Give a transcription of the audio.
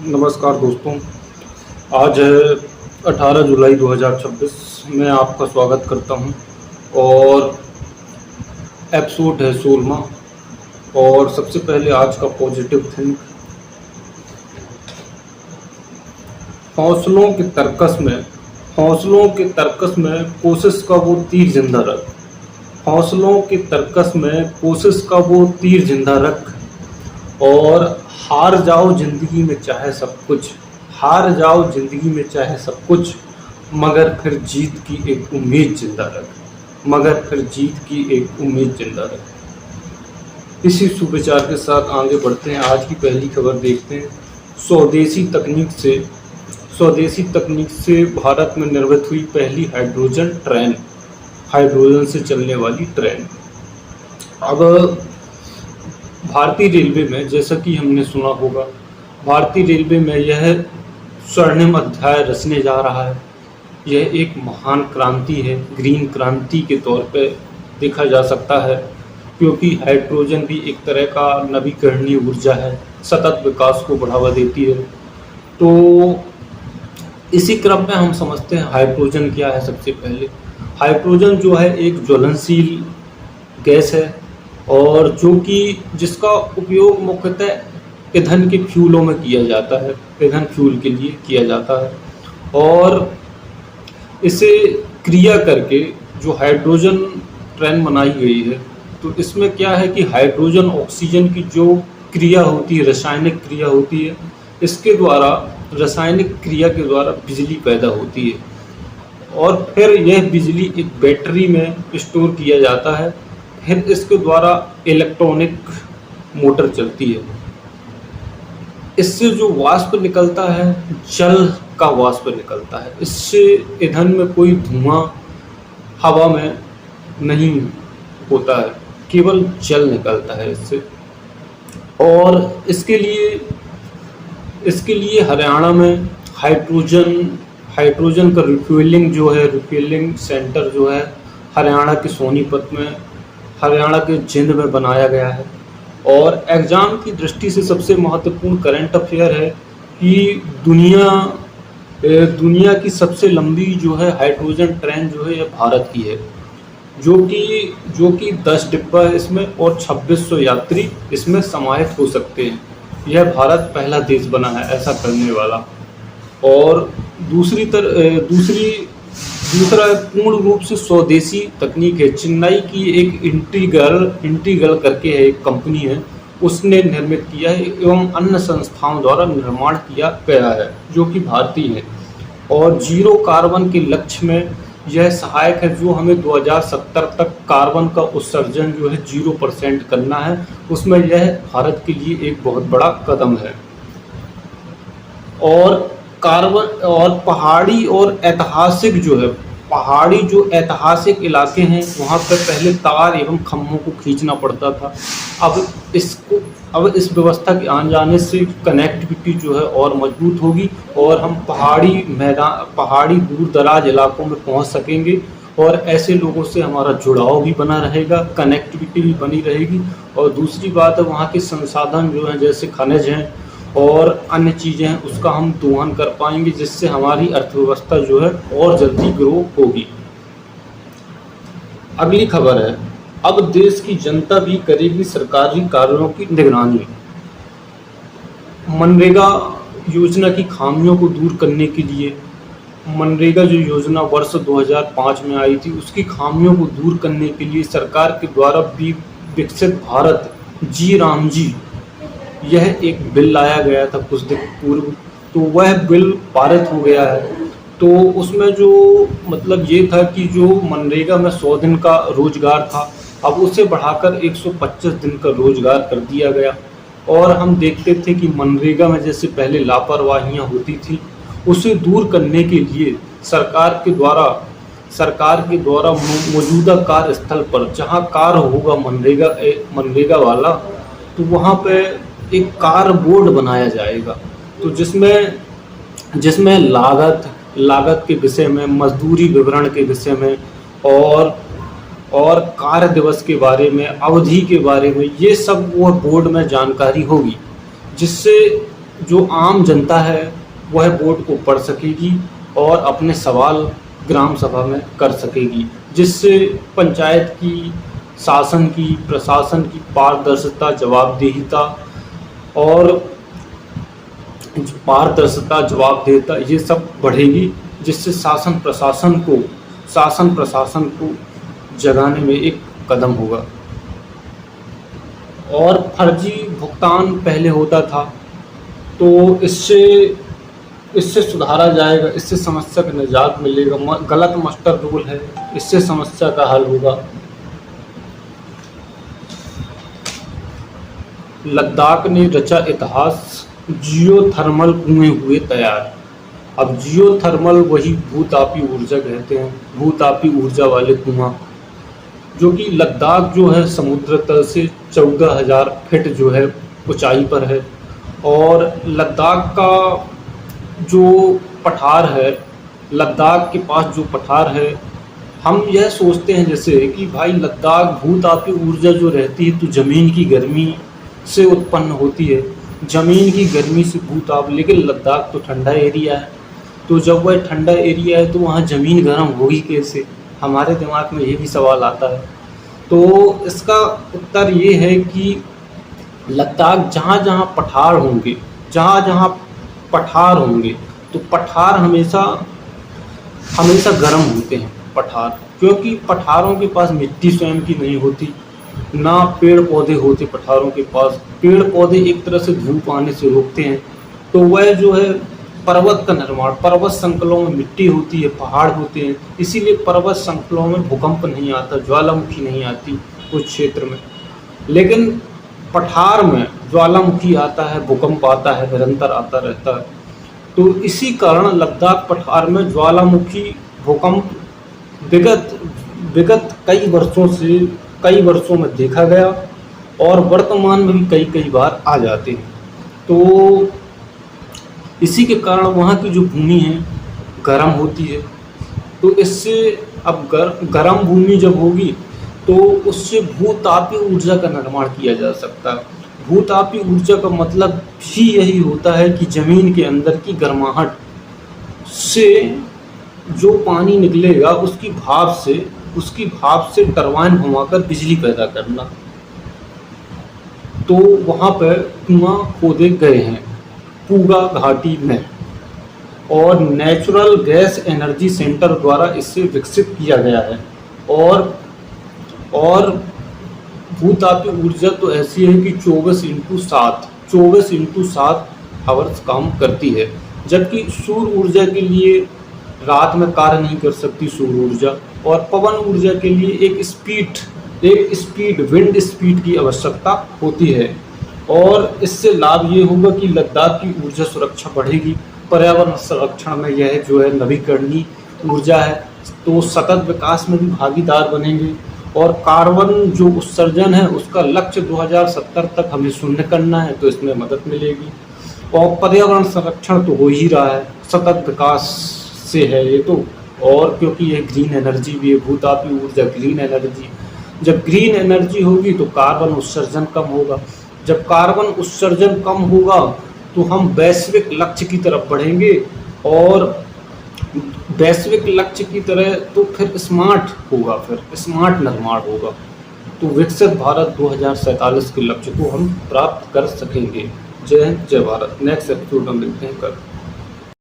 नमस्कार दोस्तों। आज है 18 जुलाई 2026। मैं आपका स्वागत करता हूं और एपिसोड है 16वां। और सबसे पहले आज का पॉजिटिव थिंक, हौसलों के तर्कस में कोशिश का वो तीर जिंदा रख। हौसलों के तर्कस में कोशिश का वो तीर जिंदा रख। और हार जाओ जिंदगी में चाहे सब कुछ, हार जाओ जिंदगी में चाहे सब कुछ, मगर फिर जीत की एक उम्मीद जिंदा रख, मगर फिर जीत की एक उम्मीद जिंदा रख। इसी सुविचार के साथ आगे बढ़ते हैं। आज की पहली खबर देखते हैं। स्वदेशी तकनीक से भारत में निर्मित हुई पहली हाइड्रोजन ट्रेन, हाइड्रोजन से चलने वाली ट्रेन। अब भारतीय रेलवे में, जैसा कि हमने सुना होगा, भारतीय रेलवे में यह स्वर्णिम अध्याय रचने जा रहा है। यह एक महान क्रांति है, ग्रीन क्रांति के तौर पे देखा जा सकता है, क्योंकि हाइड्रोजन भी एक तरह का नवीकरणीय ऊर्जा है, सतत विकास को बढ़ावा देती है। तो इसी क्रम में हम समझते हैं हाइड्रोजन क्या है। सबसे पहले हाइड्रोजन जो है एक ज्वलनशील गैस है, और जो कि जिसका उपयोग मुख्यतः ईंधन के फ्यूलों में किया जाता है, ईंधन फ्यूल के लिए किया जाता है। और इसे क्रिया करके जो हाइड्रोजन ट्रेन बनाई गई है, तो इसमें क्या है कि हाइड्रोजन ऑक्सीजन की जो क्रिया होती है, रासायनिक क्रिया होती है, इसके द्वारा, रासायनिक क्रिया के द्वारा बिजली पैदा होती है, और फिर यह बिजली एक बैटरी में स्टोर किया जाता है। फिर इसके द्वारा इलेक्ट्रॉनिक मोटर चलती है। इससे जो वाष्प निकलता है, जल का वाष्प निकलता है। इससे ईंधन में कोई धुआं हवा में नहीं होता है, केवल जल निकलता है इससे। और इसके लिए हरियाणा में हाइड्रोजन का रिफ्यूलिंग सेंटर जो है हरियाणा के सोनीपत में, हरियाणा के जिंद में बनाया गया है। और एग्ज़ाम की दृष्टि से सबसे महत्वपूर्ण करंट अफेयर है कि दुनिया की सबसे लंबी जो है हाइड्रोजन ट्रेन जो है यह भारत की है, जो कि 10 डिब्बा है इसमें, और 2600 यात्री इसमें समाहित हो सकते हैं। यह भारत पहला देश बना है ऐसा करने वाला। और दूसरा पूर्ण रूप से स्वदेशी तकनीक है। चेन्नई की एक इंटीग्रल करके है, एक कंपनी है, उसने निर्मित किया है, एवं अन्य संस्थाओं द्वारा निर्माण किया गया है, जो कि भारतीय है। और जीरो कार्बन के लक्ष्य में यह सहायक है, जो हमें 2070 तक कार्बन का उत्सर्जन जो है 0% करना है। उसमें यह भारत के लिए एक बहुत बड़ा कदम है। और कार्बन और पहाड़ी जो ऐतिहासिक इलाके हैं, वहाँ पर पहले तार एवं खम्भों को खींचना पड़ता था। अब इस व्यवस्था के आने जाने से कनेक्टिविटी जो है और मजबूत होगी, और हम पहाड़ी दूर दराज इलाकों में पहुँच सकेंगे। और ऐसे लोगों से हमारा जुड़ाव भी बना रहेगा, कनेक्टिविटी भी बनी रहेगी। और दूसरी बात है, वहाँ के संसाधन जो हैं, जैसे खनिज हैं और अन्य चीज़ें हैं, उसका हम दोहन कर पाएंगे, जिससे हमारी अर्थव्यवस्था जो है और जल्दी ग्रो होगी। अगली खबर है, अब देश की जनता भी करेगी सरकारी कार्यों की निगरानी। मनरेगा योजना की खामियों को दूर करने के लिए, मनरेगा जो योजना वर्ष 2005 में आई थी, उसकी खामियों को दूर करने के लिए सरकार के द्वारा विकसित भारत जी राम जी, यह एक बिल लाया गया था कुछ दिन पूर्व। तो वह बिल पारित हो गया है। तो उसमें जो मतलब ये था कि जो मनरेगा में 100 दिन का रोजगार था, अब उसे बढ़ाकर 125 दिन का रोजगार कर दिया गया। और हम देखते थे कि मनरेगा में जैसे पहले लापरवाहियां होती थी, उसे दूर करने के लिए सरकार के द्वारा मौजूदा कार्यस्थल पर, जहां कार्य होगा मनरेगा वाला, तो वहां पे एक कार्य बोर्ड बनाया जाएगा। तो जिसमें लागत के विषय में, मजदूरी विवरण के विषय में, और कार्य दिवस के बारे में, अवधि के बारे में, ये सब वो बोर्ड में जानकारी होगी, जिससे जो आम जनता है वह बोर्ड को पढ़ सकेगी और अपने सवाल ग्राम सभा में कर सकेगी, जिससे पंचायत की, शासन की, प्रशासन की पारदर्शिता, जवाबदेहिता ये सब बढ़ेगी, जिससे शासन प्रशासन को जगाने में एक कदम होगा। और फर्जी भुगतान पहले होता था, तो इससे सुधारा जाएगा, इससे समस्या का निजात मिलेगा। गलत मास्टर रूल है, इससे समस्या का हल होगा। लद्दाख ने रचा इतिहास, जियोथर्मल कुएं हुए तैयार। अब जियोथर्मल वही भूतापी ऊर्जा कहते हैं, भूतापी ऊर्जा वाले कुआं, जो कि लद्दाख जो है समुद्र तल से 14,000 फीट जो है ऊंचाई पर है। और लद्दाख का जो पठार है, लद्दाख के पास जो पठार है, हम यह सोचते हैं जैसे कि भाई लद्दाख भूतापी ऊर्जा जो रहती है तो ज़मीन की गर्मी से उत्पन्न होती है, ज़मीन की गर्मी से भूताप। लेकिन लद्दाख तो ठंडा एरिया है, तो जब वह ठंडा एरिया है तो वहाँ ज़मीन गर्म होगी कैसे? हमारे दिमाग में ये भी सवाल आता है। तो इसका उत्तर ये है कि लद्दाख जहाँ जहाँ पठार होंगे तो पठार हमेशा गर्म होते हैं पठार, क्योंकि पठारों के पास मिट्टी स्वयं की नहीं होती, ना पेड़ पौधे होते पठारों के पास। पेड़ पौधे एक तरह से धूप आने से रोकते हैं, तो वह जो है पर्वत का निर्माण, पर्वत श्रृंखलाओं में मिट्टी होती है, पहाड़ होते हैं, इसीलिए पर्वत श्रृंखलाओं में भूकंप नहीं आता, ज्वालामुखी नहीं आती कुछ क्षेत्र में। लेकिन पठार में ज्वालामुखी आता है, भूकंप आता है, निरंतर आता रहता है। तो इसी कारण लद्दाख पठार में ज्वालामुखी भूकंप विगत कई वर्षों में देखा गया, और वर्तमान में भी कई बार आ जाते हैं। तो इसी के कारण वहाँ की जो भूमि है गर्म होती है। तो इससे अब गर्म भूमि जब होगी तो उससे भूतापी ऊर्जा का निर्माण किया जा सकता है। भूतापी ऊर्जा का मतलब ही यही होता है कि ज़मीन के अंदर की गर्माहट से जो पानी निकलेगा उसकी भाप से टरबाइन घुमाकर बिजली पैदा करना। तो वहाँ पर कुआं खोदे गए हैं पूगा घाटी में, और नेचुरल गैस एनर्जी सेंटर द्वारा इसे विकसित किया गया है। और भूतापी ऊर्जा तो ऐसी है कि 24x7 आवर्स काम करती है, जबकि सौर ऊर्जा के लिए रात में कार्य नहीं कर सकती सौर ऊर्जा। और पवन ऊर्जा के लिए एक विंड स्पीड की आवश्यकता होती है। और इससे लाभ ये होगा कि लद्दाख की ऊर्जा सुरक्षा बढ़ेगी। पर्यावरण संरक्षण में यह जो है नवीकरणीय ऊर्जा है, तो सतत विकास में भी भागीदार बनेंगे। और कार्बन जो उत्सर्जन है उसका लक्ष्य 2070 तक हमें शून्य करना है, तो इसमें मदद मिलेगी। और पर्यावरण संरक्षण तो हो ही रहा है, सतत विकास से है ये तो। और क्योंकि ये ग्रीन एनर्जी भी है, भूतापी ऊर्जा ग्रीन एनर्जी, जब ग्रीन एनर्जी होगी तो कार्बन उत्सर्जन कम होगा। जब कार्बन उत्सर्जन कम होगा तो हम वैश्विक लक्ष्य की तरफ बढ़ेंगे, और वैश्विक लक्ष्य की तरह तो फिर स्मार्ट निर्माण होगा। तो विकसित भारत 2047 के लक्ष्य को हम प्राप्त कर सकेंगे। जय हिंद, जय भारत। नेक्स्ट एपिसोड में मिलते हैं कल।